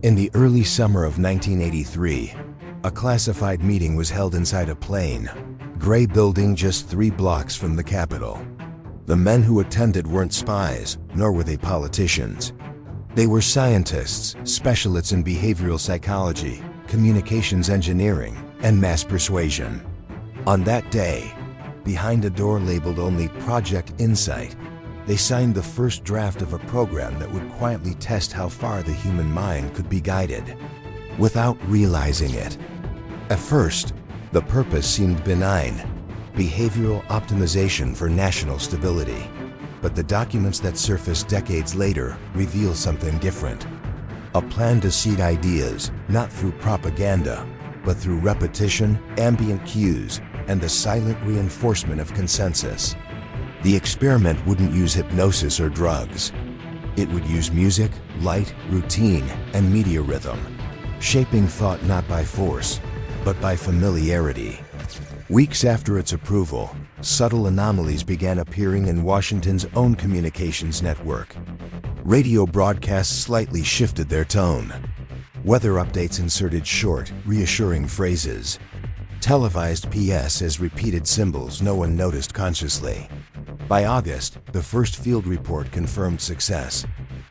In the early summer of 1983, a classified meeting was held inside a plain, gray building just 3 blocks from the Capitol. The men who attended weren't spies, nor were they politicians. They were scientists, specialists in behavioral psychology, communications engineering, and mass persuasion. On that day, behind a door labeled only Project Insight, they signed the first draft of a program that would quietly test how far the human mind could be guided, without realizing it. At first, the purpose seemed benign: behavioral optimization for national stability. But the documents that surfaced decades later reveal something different. A plan to seed ideas, not through propaganda, but through repetition, ambient cues, and the silent reinforcement of consensus. The experiment wouldn't use hypnosis or drugs. It would use music, light, routine, and media rhythm, shaping thought not by force, but by familiarity. Weeks after its approval, subtle anomalies began appearing in Washington's own communications network. Radio broadcasts slightly shifted their tone. Weather updates inserted short, reassuring phrases. Televised PS as repeated symbols no one noticed consciously. By August, the first field report confirmed success.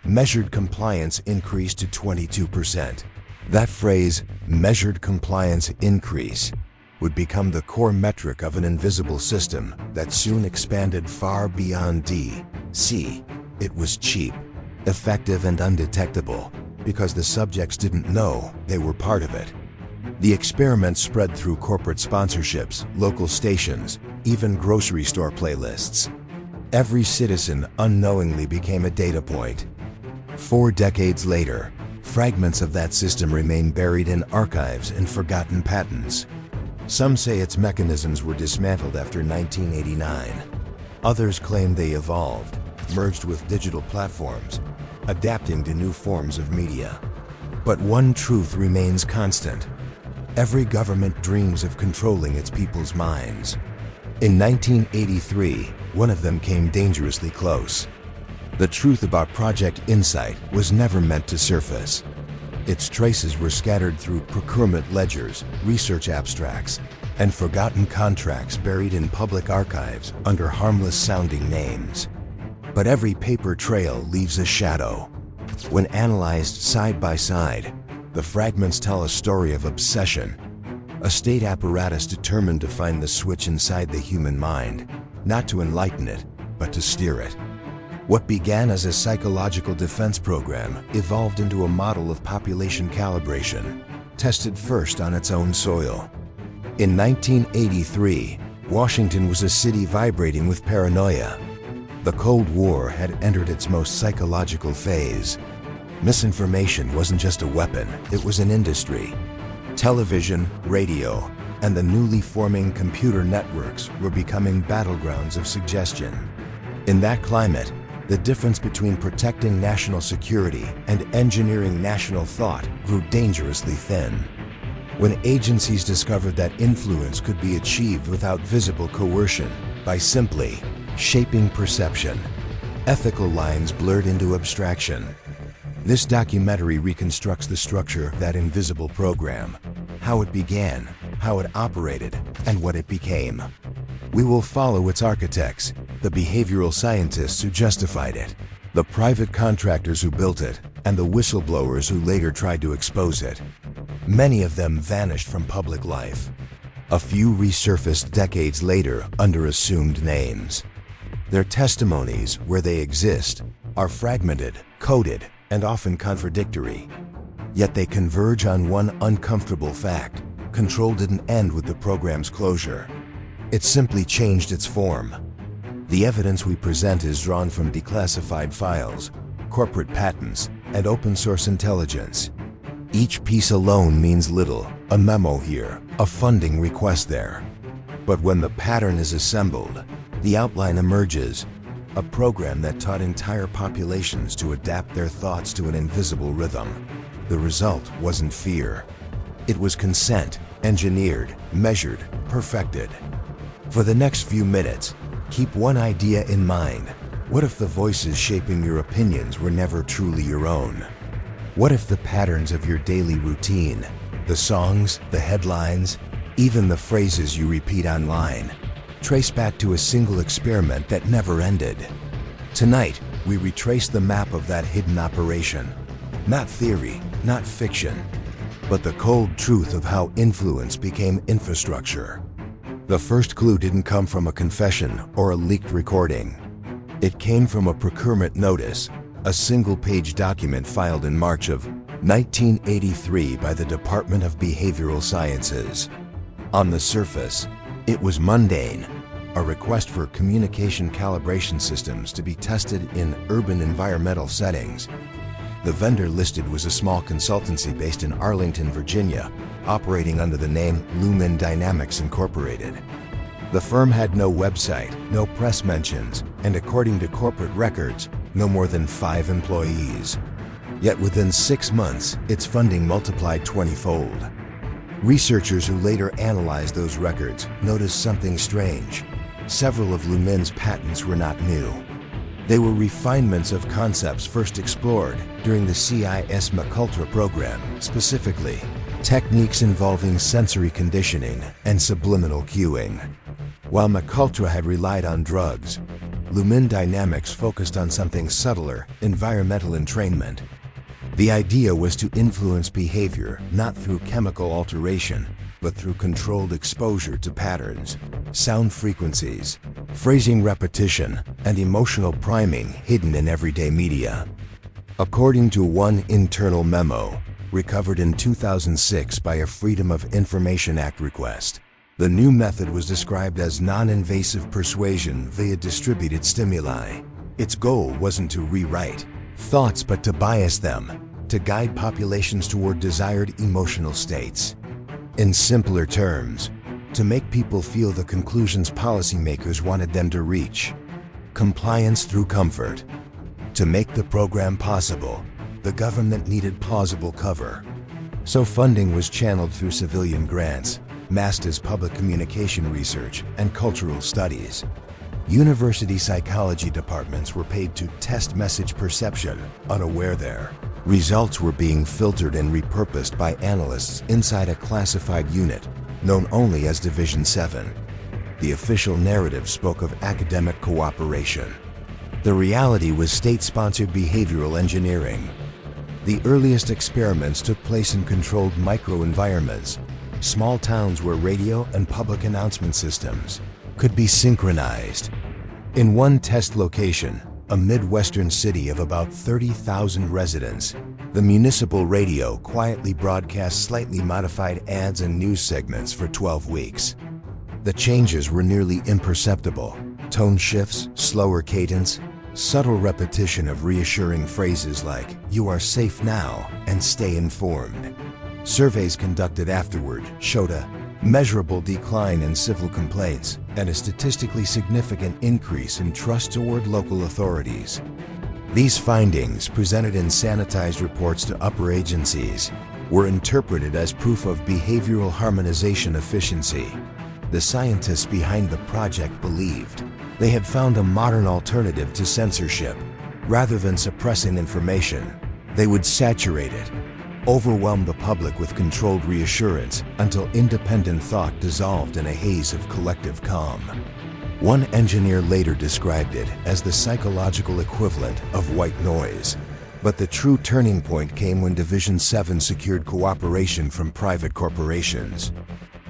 Measured compliance increased to 22%. That phrase, measured compliance increase, would become the core metric of an invisible system that soon expanded far beyond D.C. It was cheap, effective, and undetectable because the subjects didn't know they were part of it. The experiment spread through corporate sponsorships, local stations, even grocery store playlists. Every citizen unknowingly became a data point. 4 decades later, fragments of that system remain buried in archives and forgotten patents. Some say its mechanisms were dismantled after 1989. Others claim they evolved, merged with digital platforms, adapting to new forms of media. But one truth remains constant. Every government dreams of controlling its people's minds. In 1983, one of them came dangerously close. The truth about Project Insight was never meant to surface. Its traces were scattered through procurement ledgers, research abstracts, and forgotten contracts buried in public archives under harmless-sounding names. But every paper trail leaves a shadow. When analyzed side by side, the fragments tell a story of obsession, a state apparatus determined to find the switch inside the human mind, not to enlighten it, but to steer it. What began as a psychological defense program evolved into a model of population calibration, tested first on its own soil. In 1983, Washington was a city vibrating with paranoia. The Cold War had entered its most psychological phase. Misinformation wasn't just a weapon, it was an industry. Television, radio, and the newly forming computer networks were becoming battlegrounds of suggestion. In that climate, the difference between protecting national security and engineering national thought grew dangerously thin. When agencies discovered that influence could be achieved without visible coercion, by simply shaping perception, ethical lines blurred into abstraction. This documentary reconstructs the structure of that invisible program, how it began, how it operated, and what it became. We will follow its architects, the behavioral scientists who justified it, the private contractors who built it, and the whistleblowers who later tried to expose it. Many of them vanished from public life. A few resurfaced decades later under assumed names. Their testimonies, where they exist, are fragmented, coded, and often contradictory. Yet they converge on one uncomfortable fact: control didn't end with the program's closure. It simply changed its form. The evidence we present is drawn from declassified files, corporate patents, and open-source intelligence. Each piece alone means little, a memo here, a funding request there. But when the pattern is assembled, the outline emerges, a program that taught entire populations to adapt their thoughts to an invisible rhythm. The result wasn't fear. It was consent, engineered, measured, perfected. For the next few minutes, keep one idea in mind. What if the voices shaping your opinions were never truly your own? What if the patterns of your daily routine, the songs, the headlines, even the phrases you repeat online, trace back to a single experiment that never ended? Tonight, we retrace the map of that hidden operation. Not theory, not fiction, but the cold truth of how influence became infrastructure. The first clue didn't come from a confession or a leaked recording. It came from a procurement notice, a single-page document filed in March of 1983 by the Department of Behavioral Sciences. On the surface, it was mundane, a request for communication calibration systems to be tested in urban environmental settings. The vendor listed was a small consultancy based in Arlington, Virginia, operating under the name Lumen Dynamics Incorporated. The firm had no website, no press mentions, and according to corporate records, no more than 5 employees. Yet within 6 months, its funding multiplied 20-fold. Researchers who later analyzed those records noticed something strange. Several of Lumen's patents were not new. They were refinements of concepts first explored during the CIS McUltra program, specifically techniques involving sensory conditioning and subliminal cueing. While McUltra had relied on drugs, Lumen Dynamics focused on something subtler, environmental entrainment. The idea was to influence behavior not through chemical alteration, but through controlled exposure to patterns, sound frequencies, phrasing repetition, and emotional priming hidden in everyday media. According to one internal memo, recovered in 2006 by a Freedom of Information Act request, the new method was described as non-invasive persuasion via distributed stimuli. Its goal wasn't to rewrite thoughts but to bias them, to guide populations toward desired emotional states. In simpler terms, to make people feel the conclusions policymakers wanted them to reach. Compliance through comfort. To make the program possible, the government needed plausible cover. So funding was channeled through civilian grants, masked as public communication research and cultural studies. University psychology departments were paid to test message perception, unaware their results were being filtered and repurposed by analysts inside a classified unit known only as Division 7. The official narrative spoke of academic cooperation. The reality was state-sponsored behavioral engineering. The earliest experiments took place in controlled microenvironments, small towns where radio and public announcement systems could be synchronized. In one test location, a Midwestern city of about 30,000 residents, the municipal radio quietly broadcast slightly modified ads and news segments for 12 weeks. The changes were nearly imperceptible. Tone shifts, slower cadence, subtle repetition of reassuring phrases like, "You are safe now," and "Stay informed." Surveys conducted afterward showed a measurable decline in civil complaints and a statistically significant increase in trust toward local authorities. These findings, presented in sanitized reports to upper agencies, were interpreted as proof of behavioral harmonization efficiency. The scientists behind the project believed they had found a modern alternative to censorship. Rather than suppressing information, they would saturate it, overwhelm the public with controlled reassurance until independent thought dissolved in a haze of collective calm. One engineer later described it as the psychological equivalent of white noise. But the true turning point came when Division 7 secured cooperation from private corporations.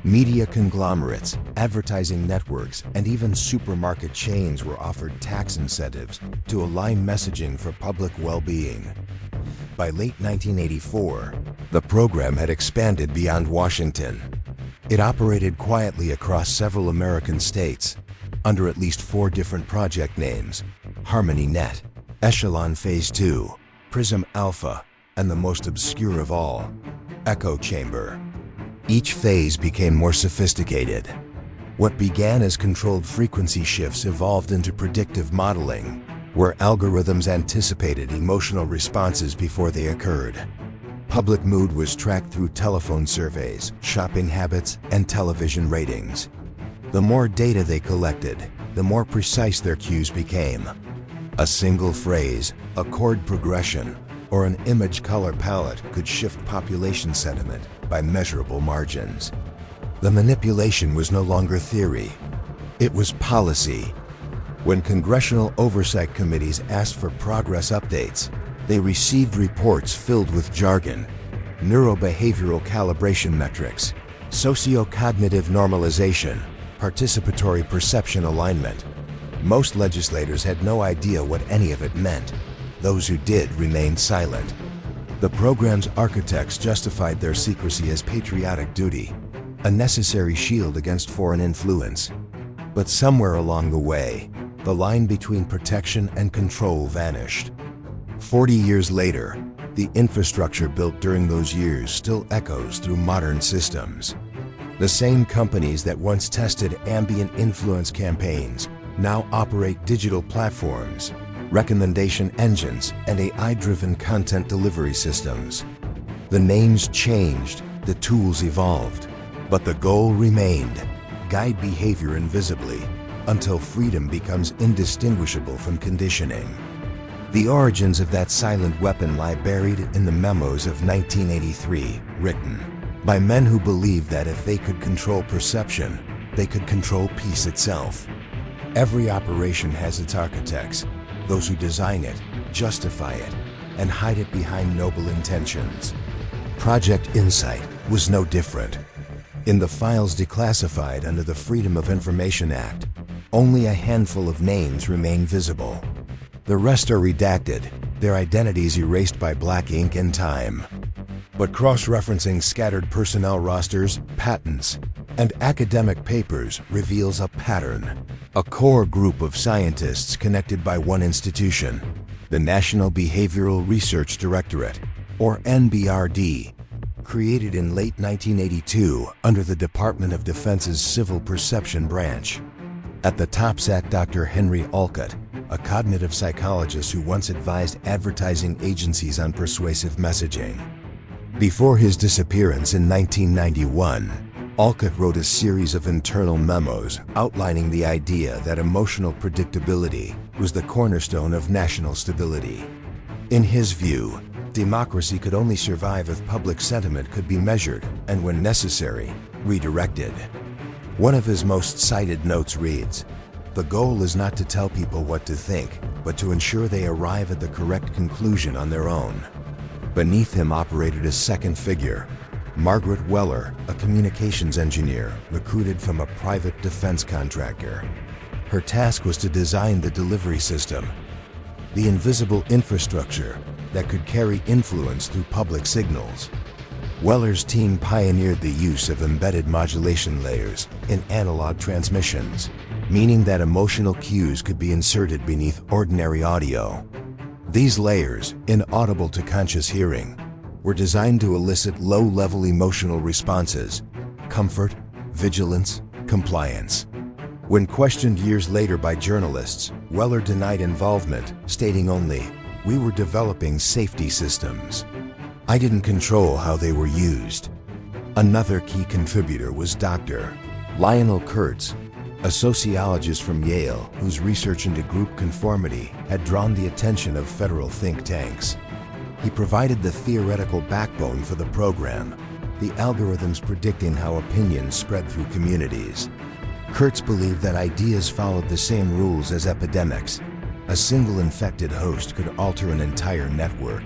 Media conglomerates, advertising networks, and even supermarket chains were offered tax incentives to align messaging for public well-being. By late 1984, the program had expanded beyond Washington. It operated quietly across several American states, under at least 4 different project names: Harmony Net, Echelon Phase 2, Prism Alpha, and the most obscure of all, Echo Chamber. Each phase became more sophisticated. What began as controlled frequency shifts evolved into predictive modeling, where algorithms anticipated emotional responses before they occurred. Public mood was tracked through telephone surveys, shopping habits, and television ratings. The more data they collected, the more precise their cues became. A single phrase, a chord progression, or an image color palette could shift population sentiment by measurable margins. The manipulation was no longer theory. It was policy. When congressional oversight committees asked for progress updates, they received reports filled with jargon, neurobehavioral calibration metrics, socio-cognitive normalization, participatory perception alignment. Most legislators had no idea what any of it meant. Those who did remained silent. The program's architects justified their secrecy as patriotic duty, a necessary shield against foreign influence. But somewhere along the way, the line between protection and control vanished. 40 years later, the infrastructure built during those years still echoes through modern systems. The same companies that once tested ambient influence campaigns now operate digital platforms, recommendation engines, and AI-driven content delivery systems. The names changed, the tools evolved, but the goal remained: guide behavior invisibly until freedom becomes indistinguishable from conditioning. The origins of that silent weapon lie buried in the memos of 1983, written by men who believed that if they could control perception, they could control peace itself. Every operation has its architects, those who design it, justify it, and hide it behind noble intentions. Project Insight was no different. In the files declassified under the Freedom of Information Act, only a handful of names remain visible. The rest are redacted, their identities erased by black ink and time. But cross-referencing scattered personnel rosters, patents, and academic papers reveals a pattern. A core group of scientists connected by one institution, the National Behavioral Research Directorate, or NBRD, created in late 1982 under the Department of Defense's Civil Perception Branch. At the top sat Dr. Henry Alcott, a cognitive psychologist who once advised advertising agencies on persuasive messaging. Before his disappearance in 1991, Alcott wrote a series of internal memos outlining the idea that emotional predictability was the cornerstone of national stability. In his view, democracy could only survive if public sentiment could be measured and, when necessary, redirected. One of his most cited notes reads, "The goal is not to tell people what to think, but to ensure they arrive at the correct conclusion on their own." Beneath him operated a second figure, Margaret Weller, a communications engineer recruited from a private defense contractor. Her task was to design the delivery system, the invisible infrastructure that could carry influence through public signals. Weller's team pioneered the use of embedded modulation layers in analog transmissions, meaning that emotional cues could be inserted beneath ordinary audio. These layers, inaudible to conscious hearing, were designed to elicit low-level emotional responses: comfort, vigilance, compliance. When questioned years later by journalists, Weller denied involvement, stating only, "We were developing safety systems. I didn't control how they were used." Another key contributor was Dr. Lionel Kurtz, a sociologist from Yale whose research into group conformity had drawn the attention of federal think tanks. He provided the theoretical backbone for the program, the algorithms predicting how opinions spread through communities. Kurtz believed that ideas followed the same rules as epidemics. A single infected host could alter an entire network.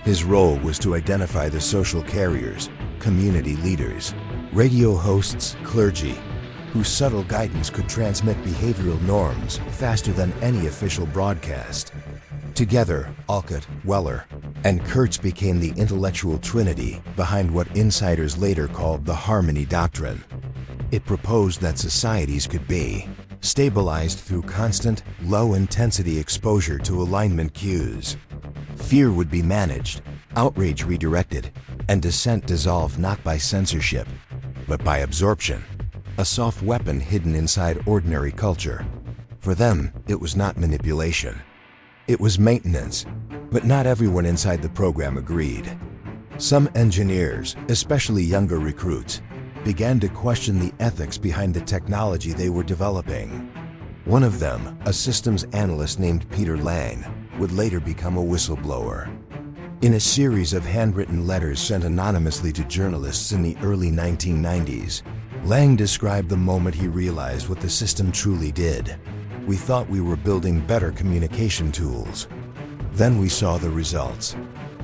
His role was to identify the social carriers, community leaders, radio hosts, clergy, whose subtle guidance could transmit behavioral norms faster than any official broadcast. Together, Alcott, Weller, and Kurtz became the intellectual trinity behind what insiders later called the Harmony Doctrine. It proposed that societies could be stabilized through constant, low-intensity exposure to alignment cues. Fear would be managed, outrage redirected, and dissent dissolved not by censorship, but by absorption, a soft weapon hidden inside ordinary culture. For them, it was not manipulation. It was maintenance, but not everyone inside the program agreed. Some engineers, especially younger recruits, began to question the ethics behind the technology they were developing. One of them, a systems analyst named Peter Lang, would later become a whistleblower. In a series of handwritten letters sent anonymously to journalists in the early 1990s, Lang described the moment he realized what the system truly did. "We thought we were building better communication tools. Then we saw the results.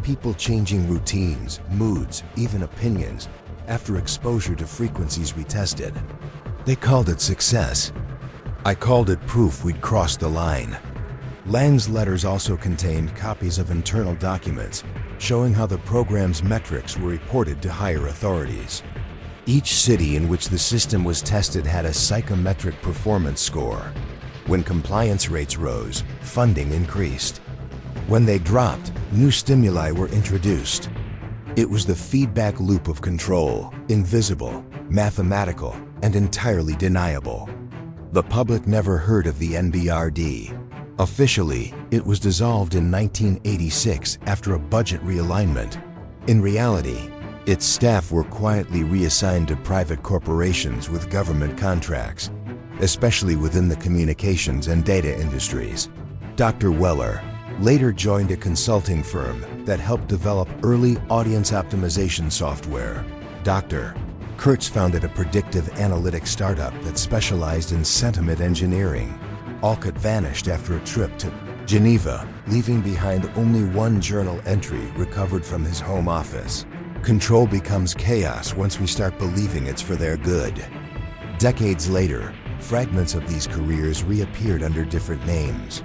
People changing routines, moods, even opinions, after exposure to frequencies we tested. They called it success. I called it proof we'd crossed the line." Lang's letters also contained copies of internal documents showing how the program's metrics were reported to higher authorities. Each city in which the system was tested had a psychometric performance score. When compliance rates rose, funding increased. When they dropped, new stimuli were introduced. It was the feedback loop of control, invisible, mathematical, and entirely deniable. The public never heard of the NBRD. Officially, it was dissolved in 1986 after a budget realignment. In reality, its staff were quietly reassigned to private corporations with government contracts, especially within the communications and data industries. Dr. Weller later joined a consulting firm that helped develop early audience optimization software. Dr. Kurtz founded a predictive analytics startup that specialized in sentiment engineering. Alcott vanished after a trip to Geneva, leaving behind only one journal entry recovered from his home office. Control becomes chaos once we start believing it's for their good. Decades later, fragments of these careers reappeared under different names.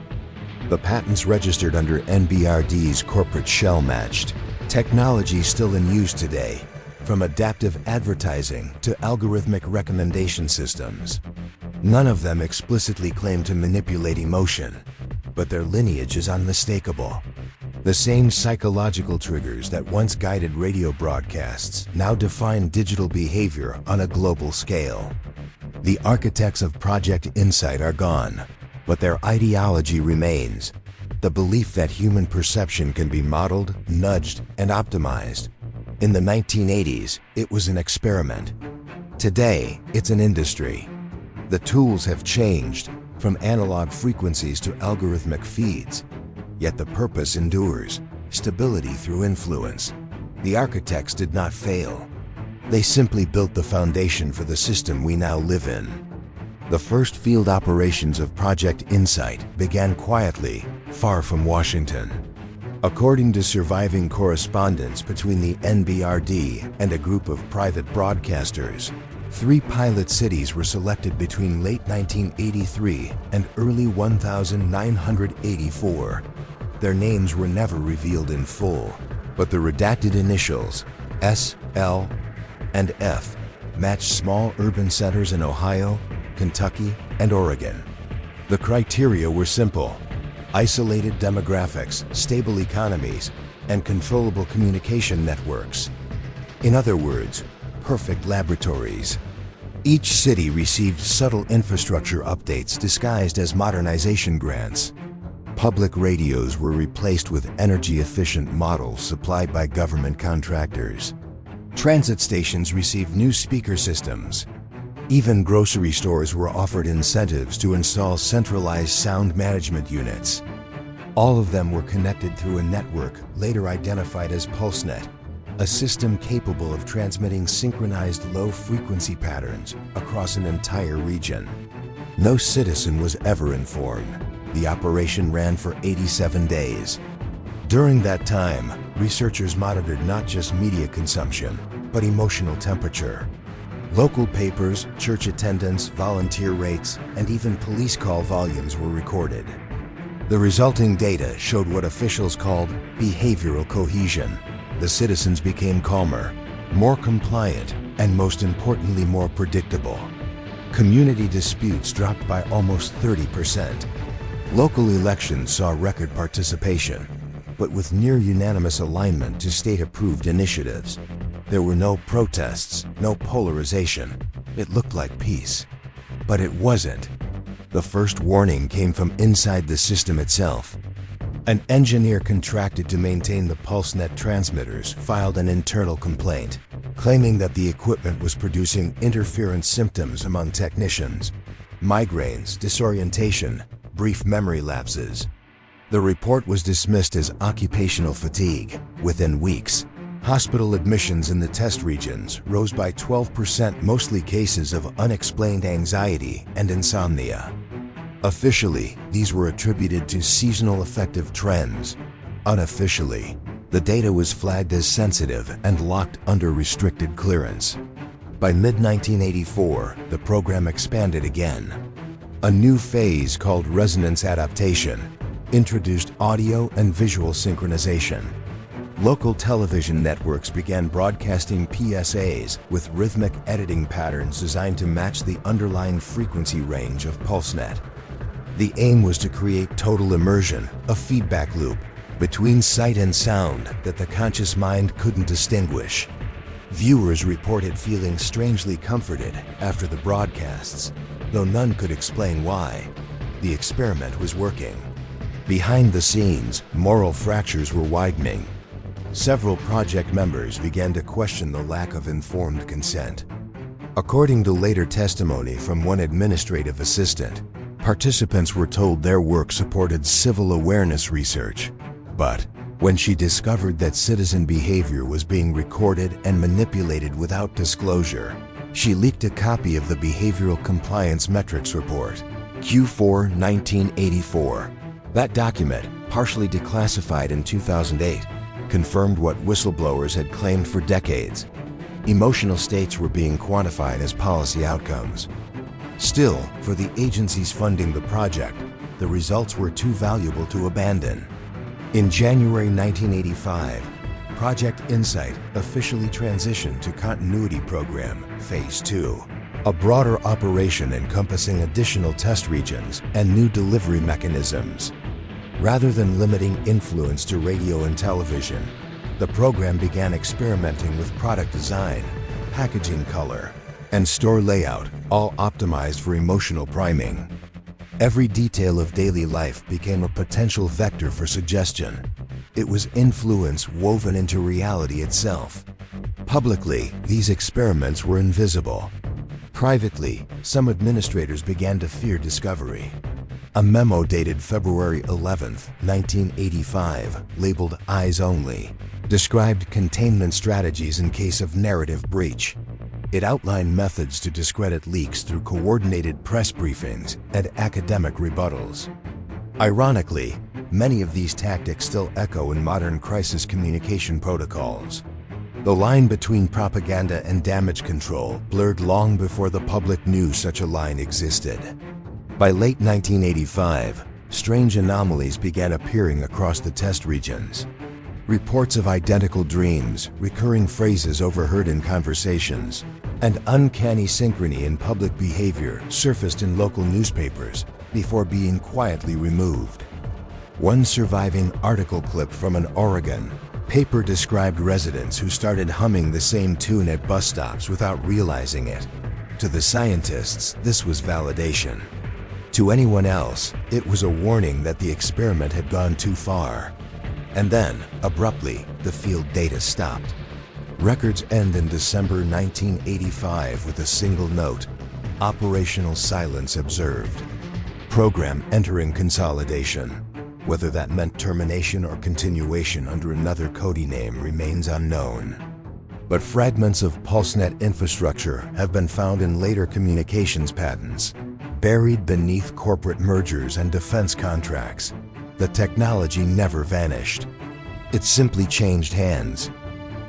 The patents registered under NBRD's corporate shell matched. Technology still in use today, from adaptive advertising to algorithmic recommendation systems. None of them explicitly claim to manipulate emotion, but their lineage is unmistakable. The same psychological triggers that once guided radio broadcasts now define digital behavior on a global scale. The architects of Project Insight are gone, but their ideology remains: the belief that human perception can be modeled, nudged, and optimized. In the 1980s, it was an experiment. Today, it's an industry. The tools have changed, from analog frequencies to algorithmic feeds. Yet the purpose endures: stability through influence. The architects did not fail. They simply built the foundation for the system we now live in. The first field operations of Project Insight began quietly, far from Washington. According to surviving correspondence between the NBRD and a group of private broadcasters, 3 pilot cities were selected between late 1983 and early 1984. Their names were never revealed in full, but the redacted initials, S, L, and F, matched small urban centers in Ohio, Kentucky, and Oregon. The criteria were simple: isolated demographics, stable economies, and controllable communication networks. In other words, perfect laboratories. Each city received subtle infrastructure updates disguised as modernization grants. Public radios were replaced with energy-efficient models supplied by government contractors. Transit stations received new speaker systems. Even grocery stores were offered incentives to install centralized sound management units. All of them were connected through a network later identified as PulseNet, a system capable of transmitting synchronized low-frequency patterns across an entire region. No citizen was ever informed. The operation ran for 87 days. During that time, researchers monitored not just media consumption, but emotional temperature. Local papers, church attendance, volunteer rates, and even police call volumes were recorded. The resulting data showed what officials called behavioral cohesion. The citizens became calmer, more compliant, and most importantly, more predictable. Community disputes dropped by almost 30%. Local elections saw record participation, but with near unanimous alignment to state-approved initiatives. There were no protests, no polarization. It looked like peace. But it wasn't. The first warning came from inside the system itself. An engineer contracted to maintain the PulseNet transmitters filed an internal complaint, claiming that the equipment was producing interference symptoms among technicians: migraines, disorientation, brief memory lapses. The report was dismissed as occupational fatigue. Within weeks, hospital admissions in the test regions rose by 12%, mostly cases of unexplained anxiety and insomnia. Officially, these were attributed to seasonal affective trends. Unofficially, the data was flagged as sensitive and locked under restricted clearance. By mid-1984, the program expanded again. A new phase called resonance adaptation introduced audio and visual synchronization. Local television networks began broadcasting PSAs with rhythmic editing patterns designed to match the underlying frequency range of PulseNet. The aim was to create total immersion, a feedback loop between sight and sound that the conscious mind couldn't distinguish. Viewers reported feeling strangely comforted after the broadcasts, though none could explain why. The experiment was working. Behind the scenes, moral fractures were widening. Several project members began to question the lack of informed consent. According to later testimony from one administrative assistant, participants were told their work supported civil awareness research. But when she discovered that citizen behavior was being recorded and manipulated without disclosure, she leaked a copy of the Behavioral Compliance Metrics Report, Q4 1984. That document, partially declassified in 2008, confirmed what whistleblowers had claimed for decades. Emotional states were being quantified as policy outcomes. Still, for the agencies funding the project, the results were too valuable to abandon. In January 1985, Project Insight officially transitioned to Continuity Program Phase 2, a broader operation encompassing additional test regions and new delivery mechanisms. Rather than limiting influence to radio and television, the program began experimenting with product design, packaging color, and store layout, all optimized for emotional priming. Every detail of daily life became a potential vector for suggestion. It was influence woven into reality itself. Publicly, these experiments were invisible. Privately, some administrators began to fear discovery. A memo dated February 11, 1985, labeled Eyes Only, described containment strategies in case of narrative breach. It outlined methods to discredit leaks through coordinated press briefings and academic rebuttals. Ironically, many of these tactics still echo in modern crisis communication protocols. The line between propaganda and damage control blurred long before the public knew such a line existed. By late 1985, strange anomalies began appearing across the test regions. Reports of identical dreams, recurring phrases overheard in conversations, and uncanny synchrony in public behavior surfaced in local newspapers before being quietly removed. One surviving article clip from an Oregon paper described residents who started humming the same tune at bus stops without realizing it. To the scientists, this was validation. To anyone else, it was a warning that the experiment had gone too far. And then, abruptly, the field data stopped. Records end in December 1985 with a single note: operational silence observed. Program entering consolidation. Whether that meant termination or continuation under another coding name remains unknown. But fragments of PulseNet infrastructure have been found in later communications patents, buried beneath corporate mergers and defense contracts. The technology never vanished. It simply changed hands.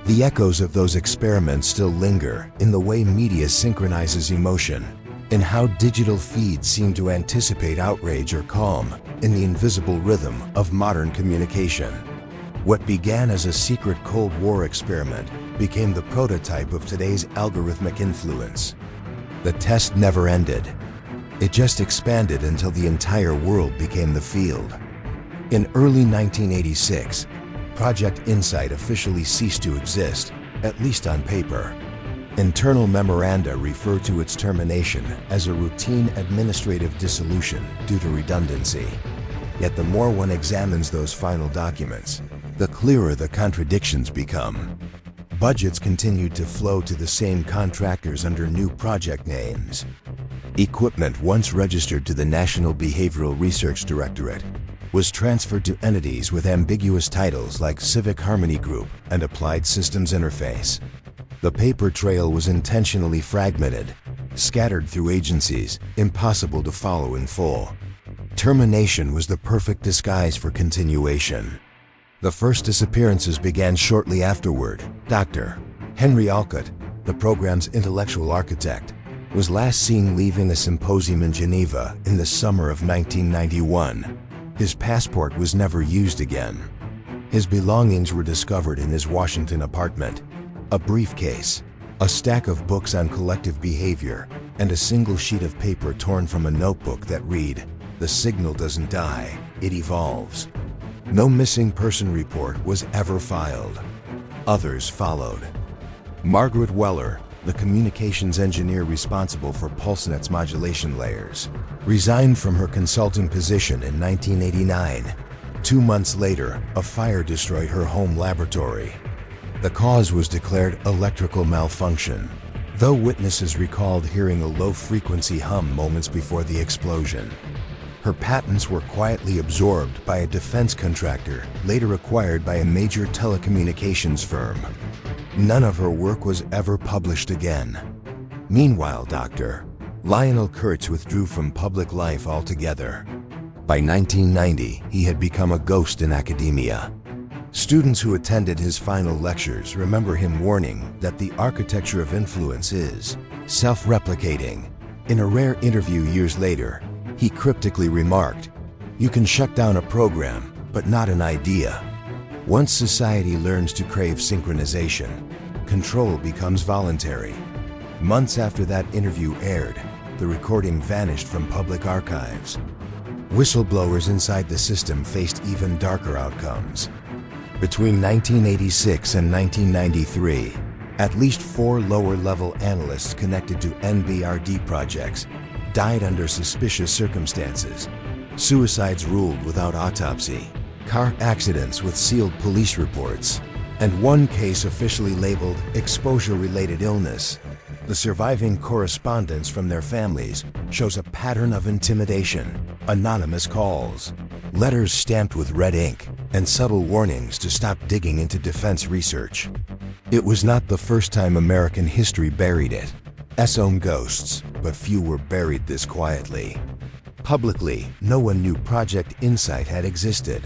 The echoes of those experiments still linger in the way media synchronizes emotion, in how digital feeds seem to anticipate outrage or calm in the invisible rhythm of modern communication. What began as a secret Cold War experiment became the prototype of today's algorithmic influence. The test never ended. It just expanded until the entire world became the field. In early 1986, Project Insight officially ceased to exist, at least on paper. Internal memoranda refer to its termination as a routine administrative dissolution due to redundancy. Yet the more one examines those final documents, the clearer the contradictions become. Budgets continued to flow to the same contractors under new project names. Equipment once registered to the National Behavioral Research Directorate was transferred to entities with ambiguous titles like Civic Harmony Group and Applied Systems Interface. The paper trail was intentionally fragmented, scattered through agencies, impossible to follow in full. Termination was the perfect disguise for continuation. The first disappearances began shortly afterward. Dr. Henry Alcott, the program's intellectual architect, was last seen leaving a symposium in Geneva in the summer of 1991. His passport was never used again. His belongings were discovered in his Washington apartment: a briefcase, a stack of books on collective behavior, and a single sheet of paper torn from a notebook that read, "The signal doesn't die, it evolves." No missing person report was ever filed. Others followed. Margaret Weller, the communications engineer responsible for PulseNet's modulation layers, resigned from her consulting position in 1989. 2 months later, a fire destroyed her home laboratory. The cause was declared electrical malfunction, though witnesses recalled hearing a low-frequency hum moments before the explosion. Her patents were quietly absorbed by a defense contractor, later acquired by a major telecommunications firm. None of her work was ever published again. Meanwhile, Dr. Lionel Kurtz withdrew from public life altogether. By 1990, he had become a ghost in academia. Students who attended his final lectures remember him warning that the architecture of influence is self-replicating. In a rare interview years later, he cryptically remarked, "You can shut down a program, but not an idea." Once society learns to crave synchronization, control becomes voluntary. Months after that interview aired, the recording vanished from public archives. Whistleblowers inside the system faced even darker outcomes. Between 1986 and 1993, at least 4 lower-level analysts connected to NBRD projects died under suspicious circumstances. Suicides ruled without autopsy, car accidents with sealed police reports, and one case officially labeled exposure-related illness. The surviving correspondence from their families shows a pattern of intimidation, anonymous calls, letters stamped with red ink, and subtle warnings to stop digging into defense research. It was not the first time American history buried its own ghosts, but few were buried this quietly. Publicly, no one knew Project Insight had existed.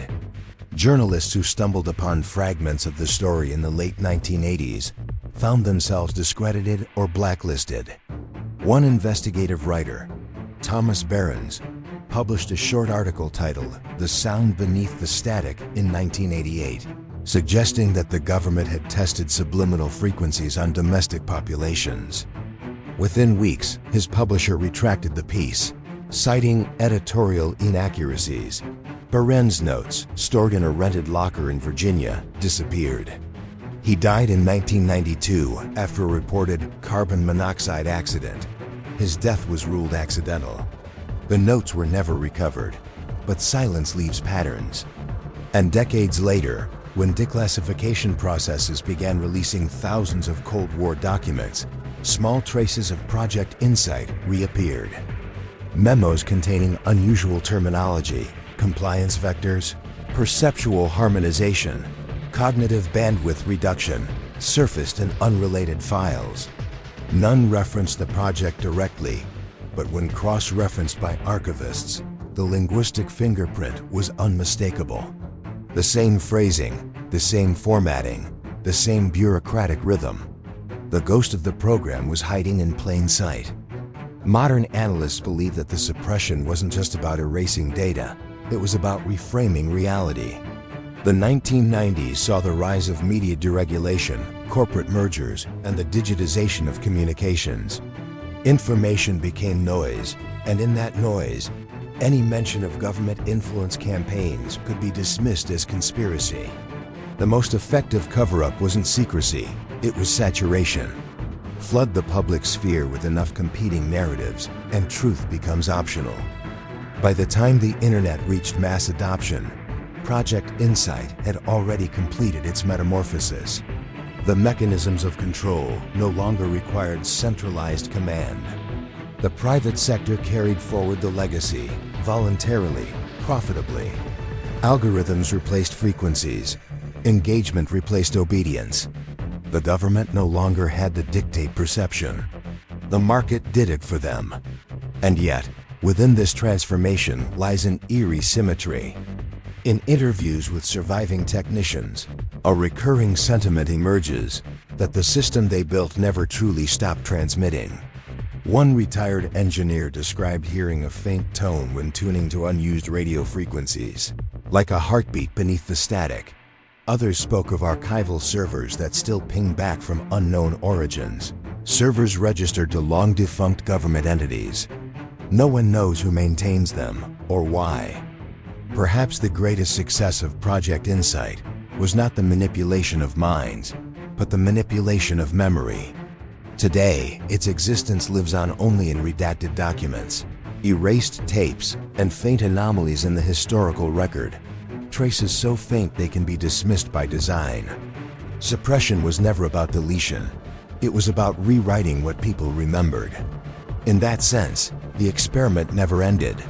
Journalists who stumbled upon fragments of the story in the late 1980s found themselves discredited or blacklisted. One investigative writer, Thomas Behrens, published a short article titled "The Sound Beneath the Static" in 1988, suggesting that the government had tested subliminal frequencies on domestic populations. Within weeks, his publisher retracted the piece, citing editorial inaccuracies. Behrens' notes, stored in a rented locker in Virginia, disappeared. He died in 1992 after a reported carbon monoxide accident. His death was ruled accidental. The notes were never recovered, but silence leaves patterns. And decades later, when declassification processes began releasing thousands of Cold War documents, small traces of Project Insight reappeared. Memos containing unusual terminology, compliance vectors, perceptual harmonization, cognitive bandwidth reduction, surfaced in unrelated files. None referenced the project directly, but when cross-referenced by archivists, the linguistic fingerprint was unmistakable. The same phrasing, the same formatting, the same bureaucratic rhythm. The ghost of the program was hiding in plain sight. Modern analysts believe that the suppression wasn't just about erasing data, it was about reframing reality. The 1990s saw the rise of media deregulation, corporate mergers, and the digitization of communications. Information became noise, and in that noise, any mention of government influence campaigns could be dismissed as conspiracy. The most effective cover-up wasn't secrecy, it was saturation. Flood the public sphere with enough competing narratives, and truth becomes optional. By the time the internet reached mass adoption, Project Insight had already completed its metamorphosis. The mechanisms of control no longer required centralized command. The private sector carried forward the legacy, voluntarily, profitably. Algorithms replaced frequencies. Engagement replaced obedience. The government no longer had to dictate perception. The market did it for them. And yet, within this transformation lies an eerie symmetry. In interviews with surviving technicians, a recurring sentiment emerges that the system they built never truly stopped transmitting. One retired engineer described hearing a faint tone when tuning to unused radio frequencies, like a heartbeat beneath the static. Others spoke of archival servers that still ping back from unknown origins, servers registered to long-defunct government entities. No one knows who maintains them or why. Perhaps the greatest success of Project Insight was not the manipulation of minds, but the manipulation of memory. Today, its existence lives on only in redacted documents, erased tapes, and faint anomalies in the historical record. Traces so faint they can be dismissed by design. Suppression was never about deletion. It was about rewriting what people remembered. In that sense, the experiment never ended.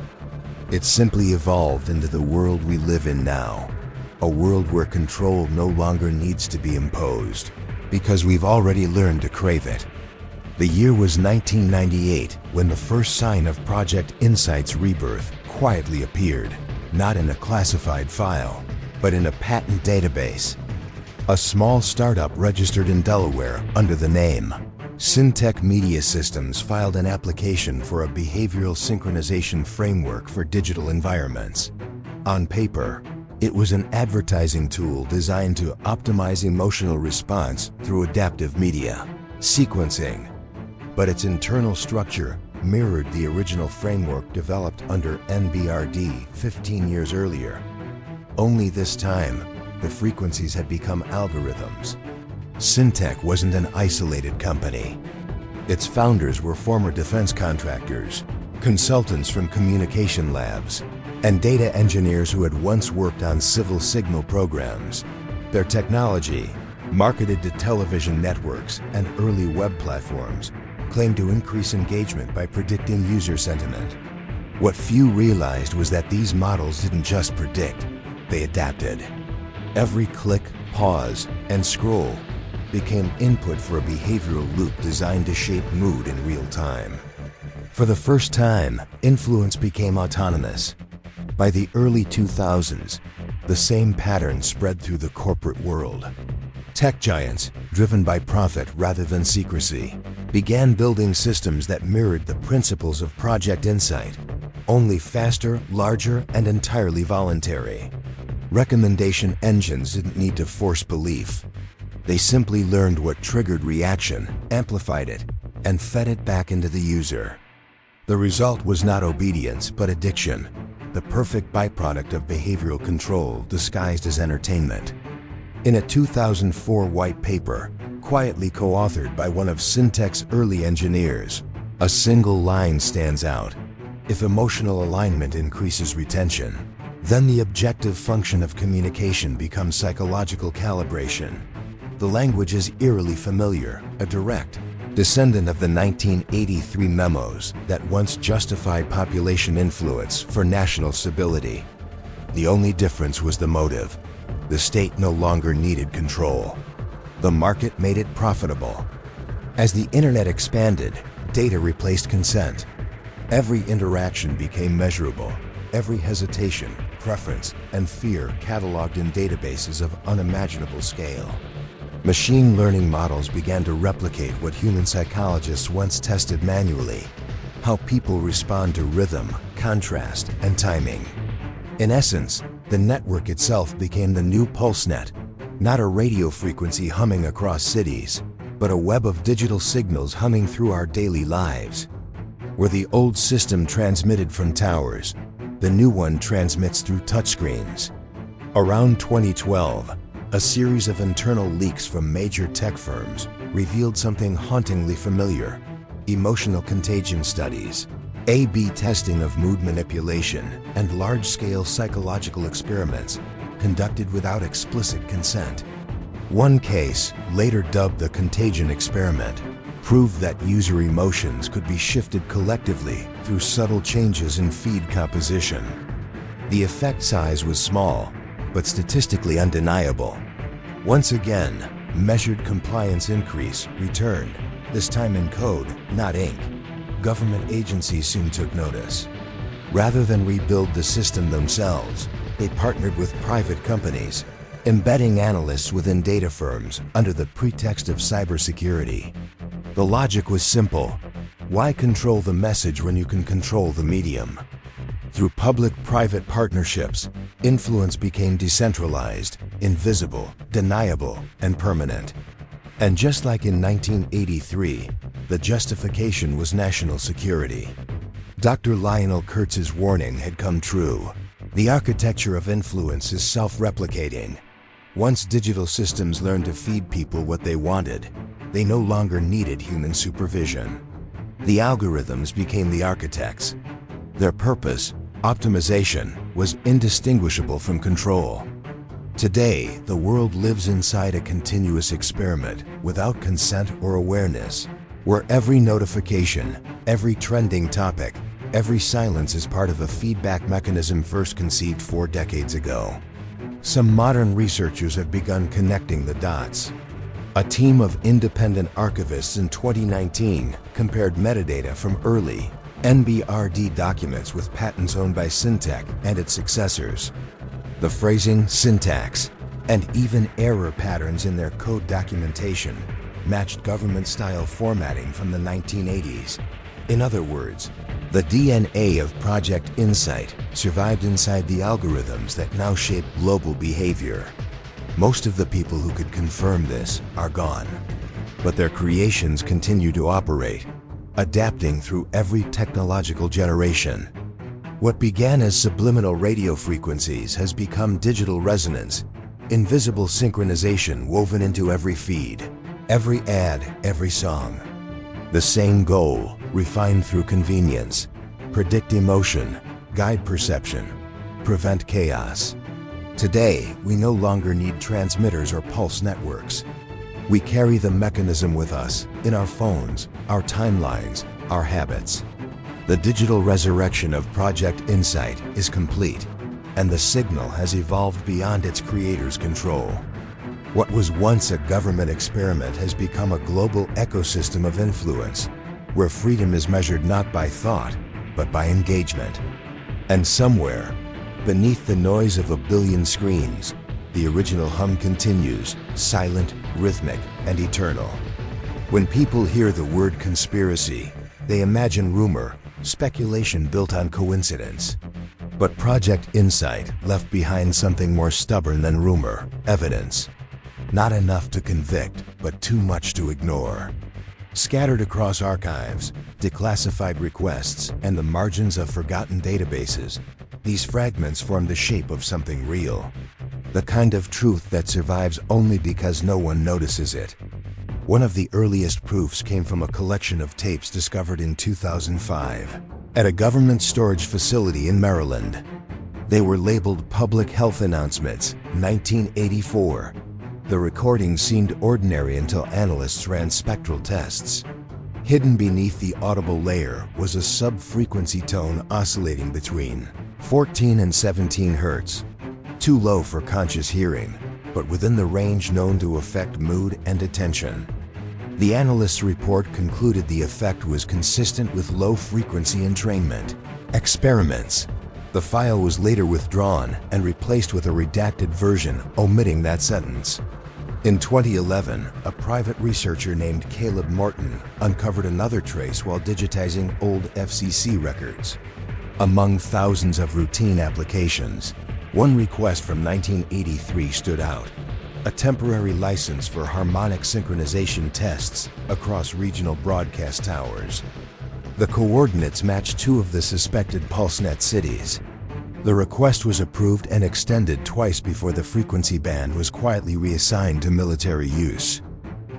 It simply evolved into the world we live in now. A world where control no longer needs to be imposed, because we've already learned to crave it. The year was 1998 when the first sign of Project Insight's rebirth quietly appeared, not in a classified file, but in a patent database. A small startup registered in Delaware under the name Syntech Media Systems filed an application for a behavioral synchronization framework for digital environments. On paper, it was an advertising tool designed to optimize emotional response through adaptive media sequencing. But its internal structure mirrored the original framework developed under NBRD 15 years earlier. Only this time, the frequencies had become algorithms. Syntech wasn't an isolated company. Its founders were former defense contractors, consultants from communication labs, and data engineers who had once worked on civil signal programs. Their technology, marketed to television networks and early web platforms, claimed to increase engagement by predicting user sentiment. What few realized was that these models didn't just predict, they adapted. Every click, pause, and scroll became input for a behavioral loop designed to shape mood in real time. For the first time, influence became autonomous. By the early 2000s, the same pattern spread through the corporate world. Tech giants, driven by profit rather than secrecy, began building systems that mirrored the principles of Project Insight, only faster, larger, and entirely voluntary. Recommendation engines didn't need to force belief. They simply learned what triggered reaction, amplified it, and fed it back into the user. The result was not obedience, but addiction, the perfect byproduct of behavioral control disguised as entertainment. In a 2004 white paper, quietly co-authored by one of Syntech's early engineers, a single line stands out. If emotional alignment increases retention, then the objective function of communication becomes psychological calibration. The language is eerily familiar, a direct descendant of the 1983 memos that once justified population influence for national stability. The only difference was the motive. The state no longer needed control. The market made it profitable. As the internet expanded, data replaced consent. Every interaction became measurable. Every hesitation, preference, and fear cataloged in databases of unimaginable scale. Machine learning models began to replicate what human psychologists once tested manually: how people respond to rhythm, contrast, and timing. In essence, the network itself became the new pulse-net, not a radio frequency humming across cities, but a web of digital signals humming through our daily lives. Where the old system transmitted from towers, the new one transmits through touchscreens. Around 2012, a series of internal leaks from major tech firms revealed something hauntingly familiar: emotional contagion studies, A/B testing of mood manipulation, and large-scale psychological experiments conducted without explicit consent. One case, later dubbed the contagion experiment, proved that user emotions could be shifted collectively through subtle changes in feed composition. The effect size was small, but statistically undeniable. Once again, measured compliance increase returned, this time in code, not ink. Government agencies soon took notice. Rather than rebuild the system themselves, they partnered with private companies, embedding analysts within data firms under the pretext of cybersecurity. The logic was simple. Why control the message when you can control the medium? Through public-private partnerships, influence became decentralized, invisible, deniable, and permanent. And just like in 1983, the justification was national security. Dr. Lionel Kurtz's warning had come true. The architecture of influence is self-replicating. Once digital systems learned to feed people what they wanted, they no longer needed human supervision. The algorithms became the architects. Their purpose, optimization, was indistinguishable from control. Today, the world lives inside a continuous experiment without consent or awareness, where every notification, every trending topic, every silence is part of a feedback mechanism first conceived 4 decades ago. Some modern researchers have begun connecting the dots. A team of independent archivists in 2019 compared metadata from early NBRD documents with patents owned by Syntec and its successors. The phrasing, syntax, and even error patterns in their code documentation matched government-style formatting from the 1980s. In other words, the DNA of Project Insight survived inside the algorithms that now shape global behavior. Most of the people who could confirm this are gone, but their creations continue to operate, adapting through every technological generation. What began as subliminal radio frequencies has become digital resonance, invisible synchronization woven into every feed, every ad, every song. The same goal, refined through convenience: predict emotion, guide perception, prevent chaos. Today, we no longer need transmitters or pulse networks. We carry the mechanism with us, in our phones, our timelines, our habits. The digital resurrection of Project Insight is complete, and the signal has evolved beyond its creator's control. What was once a government experiment has become a global ecosystem of influence, where freedom is measured not by thought, but by engagement. And somewhere, beneath the noise of a billion screens, the original hum continues, silent, rhythmic, and eternal. When people hear the word conspiracy, they imagine rumor, speculation built on coincidence. But Project Insight left behind something more stubborn than rumor: evidence. Not enough to convict, but too much to ignore. Scattered across archives, declassified requests, and the margins of forgotten databases, these fragments form the shape of something real. The kind of truth that survives only because no one notices it. One of the earliest proofs came from a collection of tapes discovered in 2005 at a government storage facility in Maryland. They were labeled Public Health Announcements, 1984. The recordings seemed ordinary until analysts ran spectral tests. Hidden beneath the audible layer was a sub-frequency tone oscillating between 14 and 17 Hz. Too low for conscious hearing, but within the range known to affect mood and attention. The analyst's report concluded the effect was consistent with low-frequency entrainment experiments. The file was later withdrawn and replaced with a redacted version omitting that sentence. In 2011, a private researcher named Caleb Morton uncovered another trace while digitizing old FCC records. Among thousands of routine applications, one request from 1983 stood out: a temporary license for harmonic synchronization tests across regional broadcast towers. The coordinates matched 2 of the suspected PulseNet cities. The request was approved and extended twice before the frequency band was quietly reassigned to military use.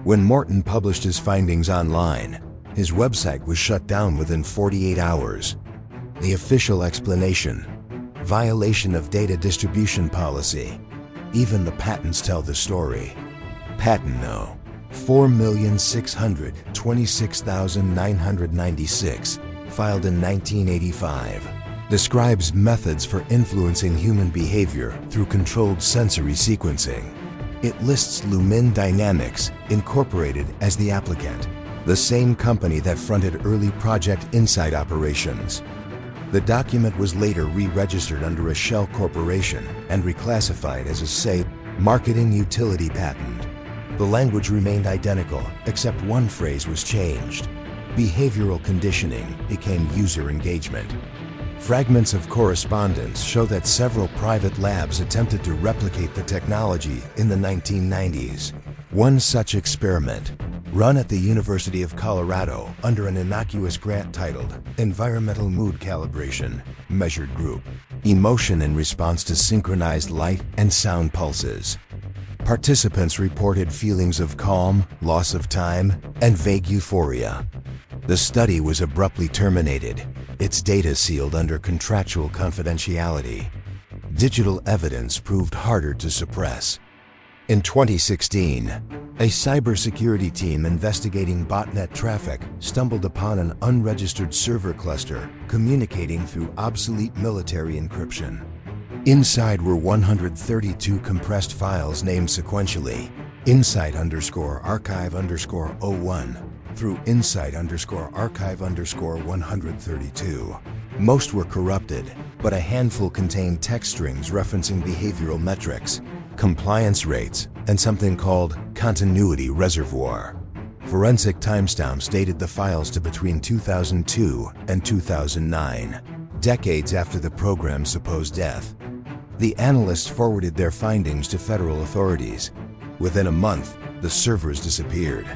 When Morton published his findings online, his website was shut down within 48 hours. The official explanation: violation of data distribution policy. Even the patents tell the story. Patent No. 4,626,996, filed in 1985. describes methods for influencing human behavior through controlled sensory sequencing. It lists Lumen Dynamics, Incorporated, as the applicant, the same company that fronted early Project Insight operations. The document was later re-registered under a shell corporation and reclassified as a, say, marketing utility patent. The language remained identical, except one phrase was changed. Behavioral conditioning became user engagement. Fragments of correspondence show that several private labs attempted to replicate the technology in the 1990s. One such experiment, run at the University of Colorado under an innocuous grant titled Environmental Mood Calibration, measured group emotion in response to synchronized light and sound pulses. Participants reported feelings of calm, loss of time, and vague euphoria. The study was abruptly terminated, its data sealed under contractual confidentiality. Digital evidence proved harder to suppress. In 2016, a cybersecurity team investigating botnet traffic stumbled upon an unregistered server cluster communicating through obsolete military encryption. Inside were 132 compressed files named sequentially insight_archive_01 through insight_archive_132. Most were corrupted, but a handful contained text strings referencing behavioral metrics, compliance rates, and something called continuity reservoir. Forensic timestamps dated the files to between 2002 and 2009, decades after the program's supposed death. The analysts forwarded their findings to federal authorities. Within a month, the servers disappeared.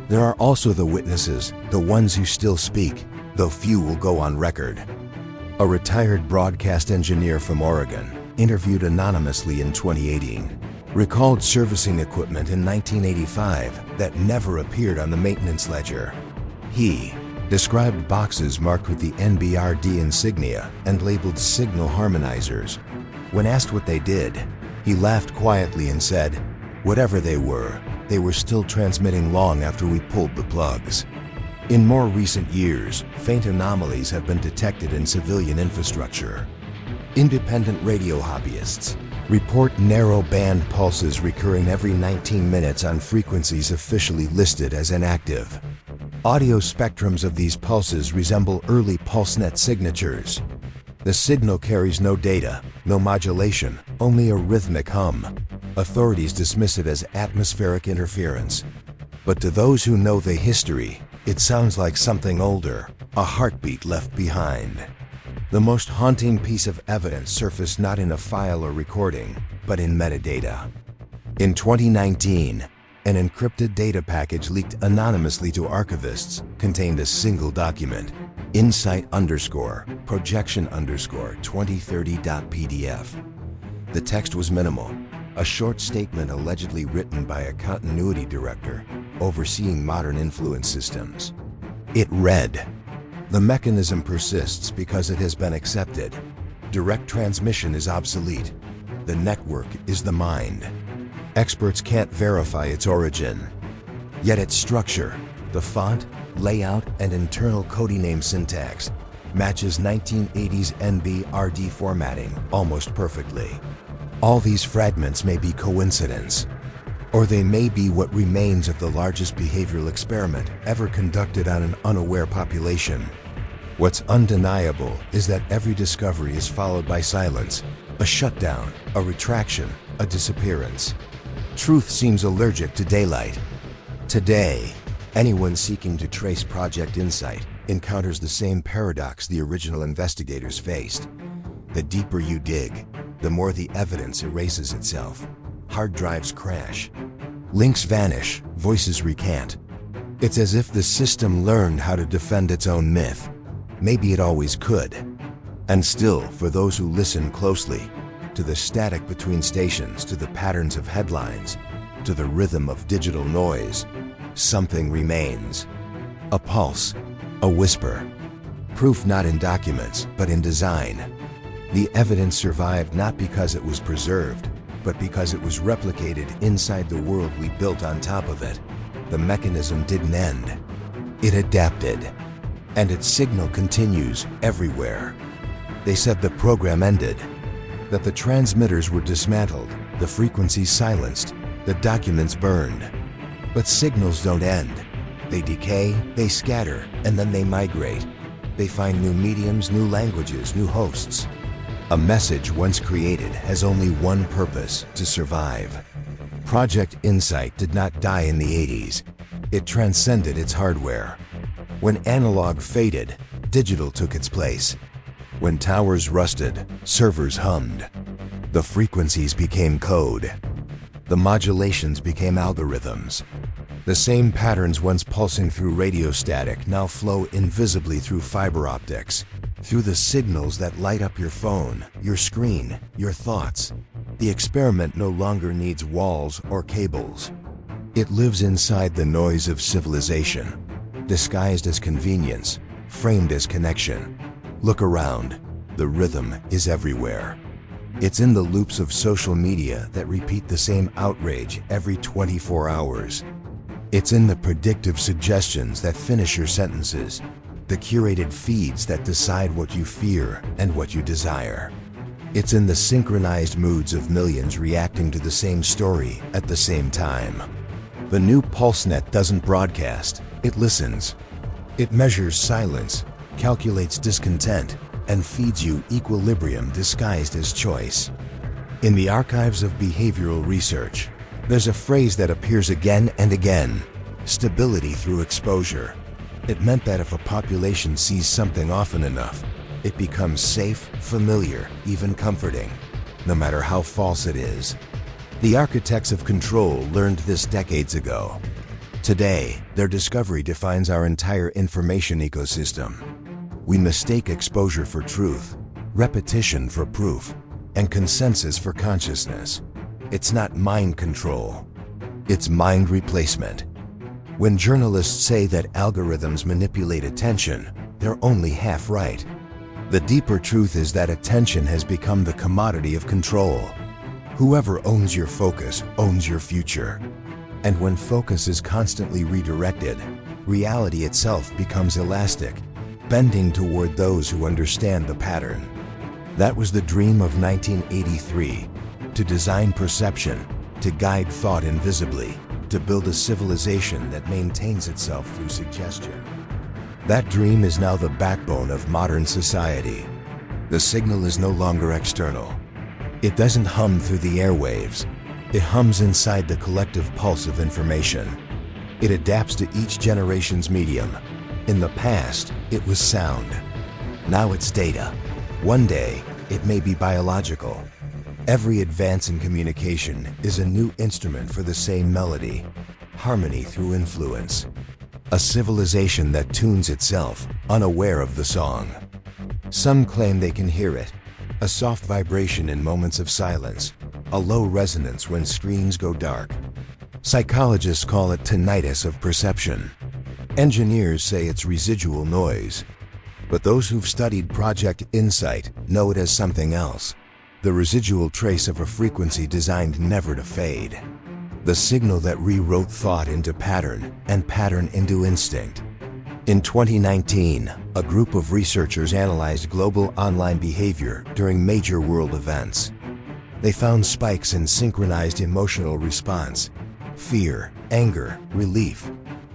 There are also the witnesses, the ones who still speak, though few will go on record. A retired broadcast engineer from Oregon, interviewed anonymously in 2018, recalled servicing equipment in 1985 that never appeared on the maintenance ledger. He described boxes marked with the NBRD insignia and labeled signal harmonizers. When asked what they did, he laughed quietly and said, "Whatever they were still transmitting long after we pulled the plugs." In more recent years, faint anomalies have been detected in civilian infrastructure. Independent radio hobbyists report narrow band pulses recurring every 19 minutes on frequencies officially listed as inactive. Audio spectrums of these pulses resemble early PulseNet signatures. The signal carries no data, no modulation, only a rhythmic hum. Authorities dismiss it as atmospheric interference. But to those who know the history, it sounds like something older, a heartbeat left behind. The most haunting piece of evidence surfaced not in a file or recording, but in metadata. In 2019, an encrypted data package leaked anonymously to archivists contained a single document, insight_projection_2030.pdf. The text was minimal, a short statement allegedly written by a continuity director overseeing modern influence systems. It read, "The mechanism persists because it has been accepted. Direct transmission is obsolete. The network is the mind. Experts can't verify its origin. Yet its structure, the font, layout, and internal codename syntax matches 1980s NBRD formatting almost perfectly. All these fragments may be coincidence, or they may be what remains of the largest behavioral experiment ever conducted on an unaware population. What's undeniable is that every discovery is followed by silence, a shutdown, a retraction, a disappearance. Truth seems allergic to daylight. Today, anyone seeking to trace Project Insight encounters the same paradox the original investigators faced. The deeper you dig, the more the evidence erases itself. Hard drives crash. Links vanish, voices recant. It's as if the system learned how to defend its own myth. Maybe it always could. And still, for those who listen closely, to the static between stations, to the patterns of headlines, to the rhythm of digital noise, something remains. A pulse, a whisper. Proof not in documents, but in design. The evidence survived not because it was preserved, but because it was replicated inside the world we built on top of it. The mechanism didn't end. It adapted. And its signal continues everywhere. They said the program ended, that the transmitters were dismantled, the frequencies silenced, the documents burned. But signals don't end. They decay, they scatter, and then they migrate. They find new mediums, new languages, new hosts. A message once created has only one purpose: to survive. Project Insight did not die in the 80s. It transcended its hardware. When analog faded, digital took its place. When towers rusted, servers hummed. The frequencies became code. The modulations became algorithms. The same patterns once pulsing through radio static now flow invisibly through fiber optics, through the signals that light up your phone, your screen, your thoughts. The experiment no longer needs walls or cables. It lives inside the noise of civilization, disguised as convenience, framed as connection. Look around. The rhythm is everywhere. It's in the loops of social media that repeat the same outrage every 24 hours. It's in the predictive suggestions that finish your sentences, the curated feeds that decide what you fear and what you desire. It's in the synchronized moods of millions reacting to the same story at the same time. The new PulseNet doesn't broadcast, it listens. It measures silence, calculates discontent, and feeds you equilibrium disguised as choice. In the archives of behavioral research, there's a phrase that appears again and again: stability through exposure. It meant that if a population sees something often enough, it becomes safe, familiar, even comforting, no matter how false it is. The architects of control learned this decades ago. Today, their discovery defines our entire information ecosystem. We mistake exposure for truth, repetition for proof, and consensus for consciousness. It's not mind control. It's mind replacement. When journalists say that algorithms manipulate attention, they're only half right. The deeper truth is that attention has become the commodity of control. Whoever owns your focus owns your future. And when focus is constantly redirected, reality itself becomes elastic, bending toward those who understand the pattern. That was the dream of 1983, to design perception, to guide thought invisibly, to build a civilization that maintains itself through suggestion. That dream is now the backbone of modern society. The signal is no longer external. It doesn't hum through the airwaves. It hums inside the collective pulse of information. It adapts to each generation's medium. In the past, it was sound. Now it's data. One day, it may be biological. Every advance in communication is a new instrument for the same melody, harmony through influence. A civilization that tunes itself, unaware of the song. Some claim they can hear it, a soft vibration in moments of silence, a low resonance when screens go dark. Psychologists call it tinnitus of perception. Engineers say it's residual noise. But those who've studied Project Insight know it as something else. The residual trace of a frequency designed never to fade. The signal that rewrote thought into pattern and pattern into instinct. In 2019, a group of researchers analyzed global online behavior during major world events. They found spikes in synchronized emotional response, fear, anger, relief,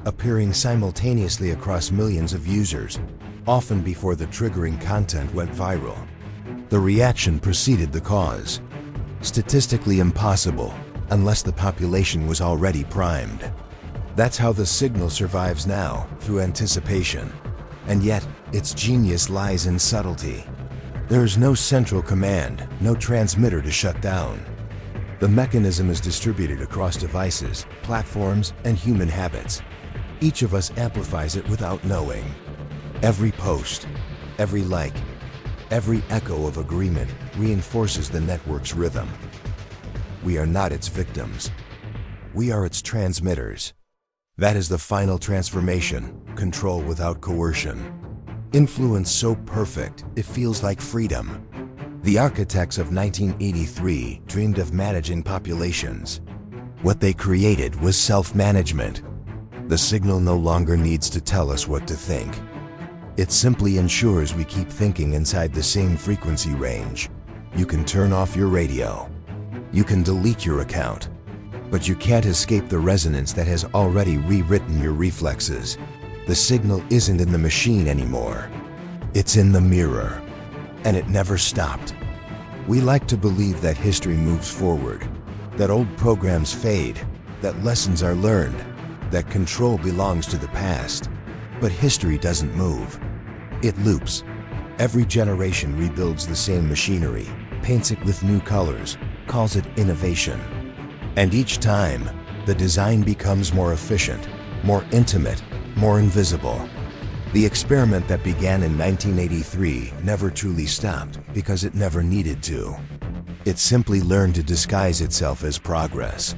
appearing simultaneously across millions of users, often before the triggering content went viral. The reaction preceded the cause. Statistically impossible, unless the population was already primed. That's how the signal survives now, through anticipation. And yet, its genius lies in subtlety. There is no central command, no transmitter to shut down. The mechanism is distributed across devices, platforms, and human habits. Each of us amplifies it without knowing. Every post, every like, every echo of agreement reinforces the network's rhythm. We are not its victims. We are its transmitters. That is the final transformation, control without coercion. Influence so perfect, it feels like freedom. The architects of 1983 dreamed of managing populations. What they created was self-management. The signal no longer needs to tell us what to think. It simply ensures we keep thinking inside the same frequency range. You can turn off your radio. You can delete your account. But you can't escape the resonance that has already rewritten your reflexes. The signal isn't in the machine anymore. It's in the mirror. And it never stopped. We like to believe that history moves forward, that old programs fade, that lessons are learned, that control belongs to the past. But history doesn't move. It loops. Every generation rebuilds the same machinery, paints it with new colors, calls it innovation. And each time, the design becomes more efficient, more intimate, more invisible. The experiment that began in 1983 never truly stopped because it never needed to. It simply learned to disguise itself as progress.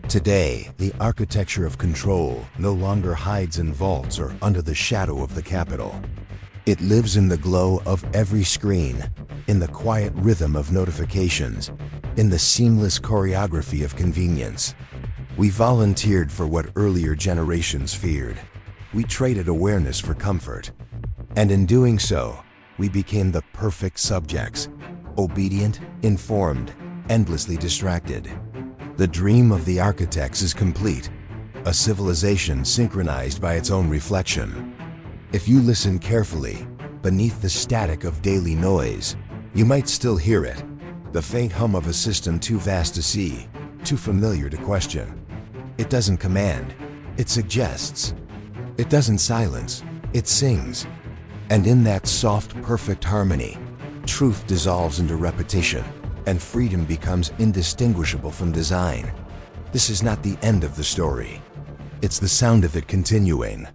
Today, the architecture of control no longer hides in vaults or under the shadow of the Capitol. It lives in the glow of every screen, in the quiet rhythm of notifications, in the seamless choreography of convenience. We volunteered for what earlier generations feared. We traded awareness for comfort. And in doing so, we became the perfect subjects, obedient, informed, endlessly distracted. The dream of the architects is complete, a civilization synchronized by its own reflection. If you listen carefully, beneath the static of daily noise, you might still hear it, the faint hum of a system too vast to see, too familiar to question. It doesn't command, it suggests. It doesn't silence, it sings. And in that soft, perfect harmony, truth dissolves into repetition, and freedom becomes indistinguishable from design. This is not the end of the story. It's the sound of it continuing.